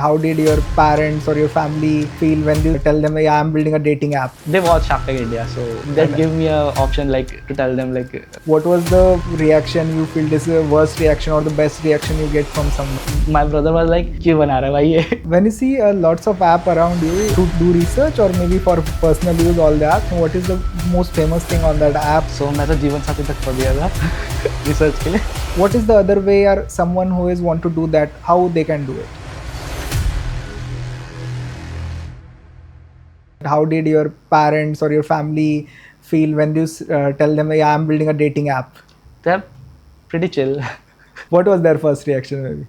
How did your parents or your family feel when you tell them, yeah, I'm building a dating app? They watch Shark Tank India, so that give me a option like to tell them like What was the reaction you feel this is the worst reaction or the best reaction you get from someone? my brother was like क्यों बना रहा है भाई ये When you see lots of app around you to do research or maybe for personal use, all that, what is the most famous thing on that app? so मैं तो जीवन साथी तक पढ़ दिया था रिसर्च के लिए What is the other way or someone who is want to do that, how they can do it? How did your parents or your family feel when you tell them, yeah, I'm building a dating app? they're pretty chill. What was their first reaction maybe?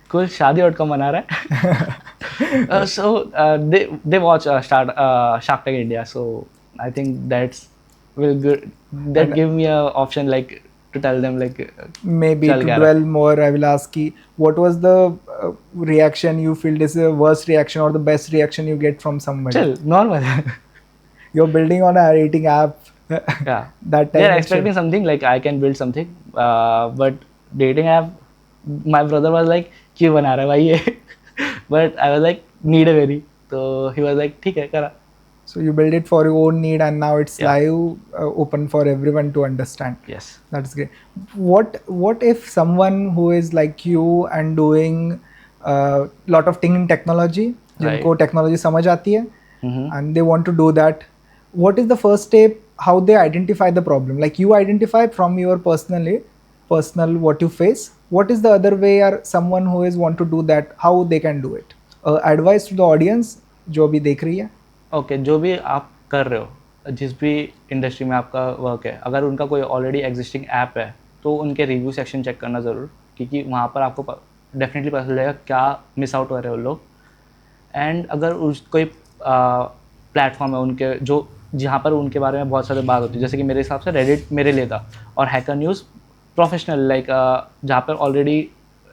कोई शादी outcome बना रहा है so they watch Shark Tank India, so I think that's will good that And- give me a option like to tell them like Maybe Chal to gaya. dwell more, I will ask you, what was the reaction you feel this is the worst reaction or the best reaction you get from somebody? chill normal. You're building on a dating app. Yeah, That time they're you expecting something like I can build something, but dating app, my brother was like क्यों बना रहा है भाई ये but I was like need a very, so he was like ठीक है करा. So you build it for your own need and now it's Yeah. live, open for everyone to understand. Yes. That's great. What if someone who is like you and doing lot of thing in technology, जिनको technology समझ आती है, and they want to do that, what is the first step? How they identify the problem? Like you identify from your personal what you face. What is the other way or someone who is want to do that, how they can do it? Advice to the audience जो अभी देख रही है. Okay जो भी आप कर रहे हो, जिस भी इंडस्ट्री में आपका वर्क है, अगर उनका कोई ऑलरेडी एग्जिस्टिंग ऐप है तो उनके रिव्यू सेक्शन चेक करना ज़रूर, क्योंकि वहाँ पर आपको डेफिनेटली पता चल जाएगा क्या मिस आउट हो रहे हो लोग. एंड अगर उस कोई प्लेटफॉर्म है उनके जो जहाँ पर उनके बारे में बहुत सारी बात होती है, जैसे कि मेरे हिसाब से रेडिट मेरे लिए था और हैकर न्यूज़ प्रोफेशनल लाइक जहाँ पर ऑलरेडी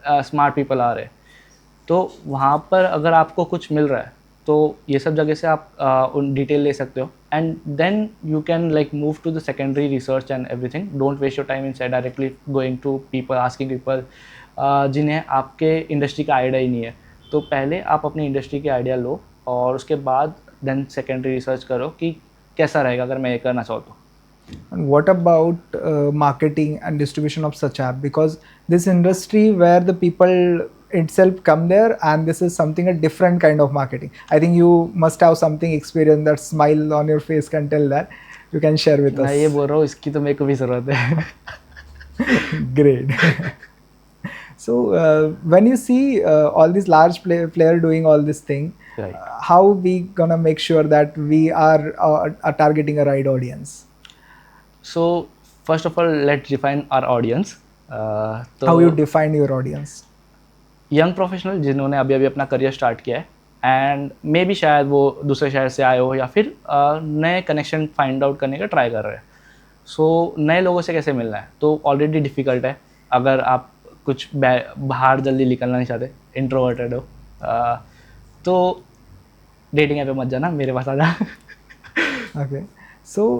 स्मार्ट पीपल आ रहे हैं, तो वहाँ पर अगर आपको कुछ मिल रहा है तो ये सब जगह से आप उन डिटेल ले सकते हो and then you can like move to the secondary research and everything. Don't waste your time in side directly going to people asking people जिन्हें आपके इंडस्ट्री का आइडिया ही नहीं है. तो पहले आप अपनी इंडस्ट्री के आइडिया लो और उसके बाद देन सेकेंडरी रिसर्च करो कि कैसा रहेगा अगर मैं ये करना चाहूँ तो. And what about marketing and distribution of such app? Because this industry where the people itself come there and this is something a different kind of marketing. I think you must have something experience. That smile on your face can tell that. You can share with मैं ये us. बोल रहा हूँ इसकी तो मेरे को भी ज़रूरत है. Great. So when you see all these large player doing all this thing, Right. how we gonna make sure that we are targeting a right audience? So first of all let's define our audience. तो How you define your audience? Young professional जिन्होंने अभी अभी अपना career start किया है and may be शायद वो दूसरे शहर से आए हो या फिर नए कनेक्शन फाइंड आउट करने का ट्राई कर रहे हैं. सो नए लोगों से कैसे मिलना है तो ऑलरेडी डिफ़िकल्ट है अगर आप कुछ बाहर जल्दी निकलना नहीं चाहते, इंट्रोवर्टेड हो, तो डेटिंग ऐप पे मत जाना, मेरे पास आ जा. Okay. So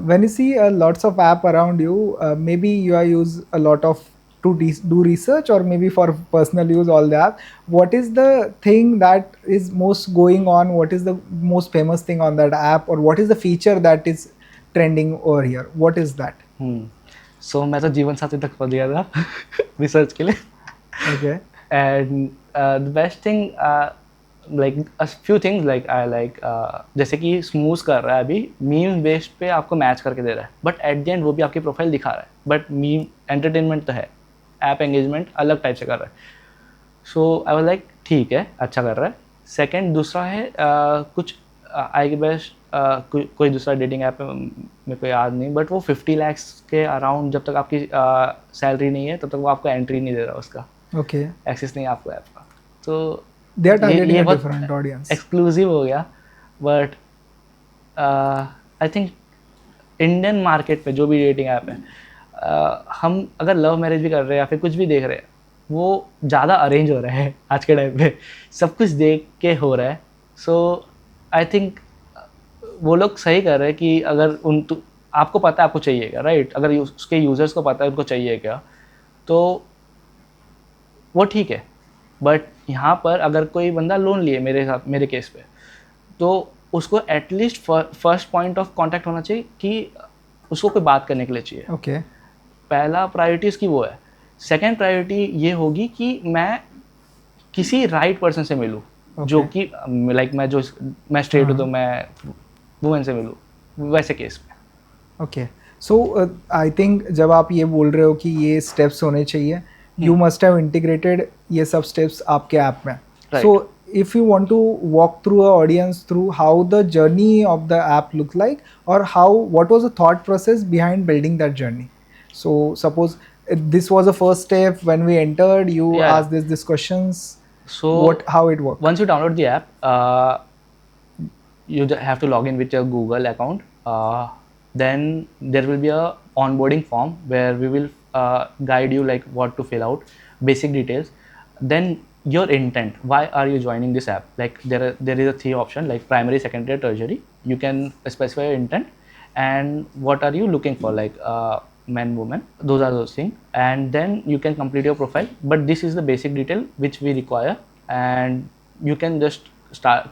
when you see lots of app around you, maybe you are use a lot of to do research or maybe for personal use all that. What is the thing that is most going on? What is the most famous thing on that app or what is the feature that is trending over here? What is that? सो मैं तो जीवन साथी तक पहुँच गया था research के लिए. Okay. And the best thing like a few things like I like जैसे कि स्मूथ कर रहा है अभी मीम बेस्ड पे आपको मैच करके दे रहा है, बट एट द एंड वो भी आपकी प्रोफाइल दिखा रहा है, बट मीम एंटरटेनमेंट तो है, ऐप एंगेजमेंट अलग टाइप से कर रहा है. सो आई वाज लाइक ठीक है अच्छा कर रहा है. सेकंड दूसरा है कुछ आई के बेस्ट कोई दूसरा डेटिंग ऐप मेरे को याद नहीं, बट वो 50 लाख के अराउंड जब तक आपकी सैलरी नहीं है तब तक वो आपको एंट्री नहीं दे रहा, उसका Okay. एक्सेस नहीं है आपको ऐप का. तो They are targeting ये a बहुत different audience. एक्सक्लूसिव हो गया, but I think Indian market पे जो भी डेटिंग ऐप है हम अगर लव मैरिज भी कर रहे हैं या फिर कुछ भी देख रहे हैं वो ज़्यादा अरेंज हो रहा है आज के टाइम पे, सब कुछ देख के हो रहा है. सो आई थिंक वो लोग सही कर रहे हैं कि अगर आपको पता है आपको चाहिए क्या, राइट, अगर उसके यूज़र्स को पता है उनको चाहिए क्या, तो वो ठीक है. बट यहाँ पर अगर कोई बंदा लोन लिए मेरे केस पे, तो उसको at least first point of contact होना चाहिए कि उसको कोई बात करने के लिए चाहिए. ओके. पहला प्रायोरिटी उसकी वो है. सेकेंड प्रायोरिटी ये होगी कि मैं किसी राइट पर्सन से मिलूँ, जो कि लाइक मैं स्ट्रेट हूँ तो मैं वुमेन से मिलूँ, वैसे केस में. ओके. सो आई थिंक जब आप ये बोल रहे हो कि ये स्टेप्स होने चाहिए, यू मस्ट हैव इंटीग्रेटेड ये सब स्टेप्स आपके ऐप में. सो if you want to walk through a audience through how the journey of the app looked like, or what was the thought process behind building that journey. So suppose this was the first step when we entered, you asked this questions. So how it worked? Once you download the app, you have to log in with your Google account. Then there will be a onboarding form where we will guide you like what to fill out, basic details. Then your intent, why are you joining this app? Like there is a 3 option, like primary, secondary, tertiary. You can specify your intent and what are you looking for, like men, women, those are those things. And then you can complete your profile, but this is the basic detail which we require, and you can just start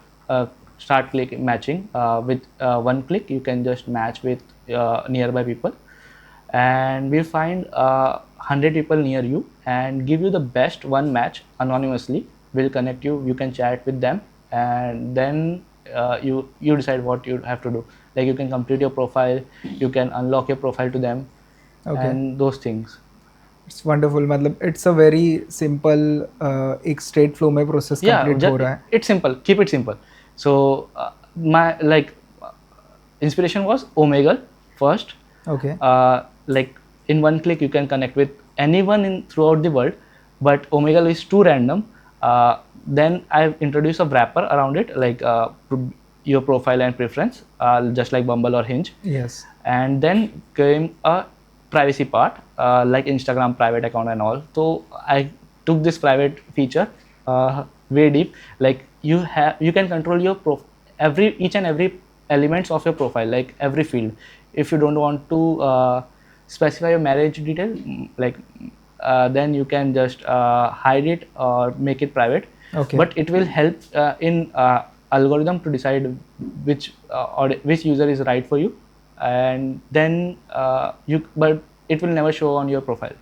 matching with one click. You can just match with nearby people, and we'll find 100 people near you and give you the best one match anonymously. We'll connect you, you can chat with them, and then you decide what you have to do. Like you can complete your profile, you can unlock your profile to them, and those things. It's wonderful. मतलब it's a very simple एक straight flow में process complete हो रहा है. It's simple, keep it simple. So my inspiration was Omegle first. Okay. Like in one click you can connect with anyone throughout the world, but Omegle is too random. Then I've introduced a wrapper around it, like your profile and preference, just like Bumble or Hinge. Yes. And then came a privacy part, like Instagram private account and all. So I took this private feature way deep. Like you can control your each and every elements of your profile, like every field. If you don't want to specify your marriage detail, like then you can just hide it or make it private. Okay. But it will help in algorithm to decide which user is right for you, and then but it will never show on your profile.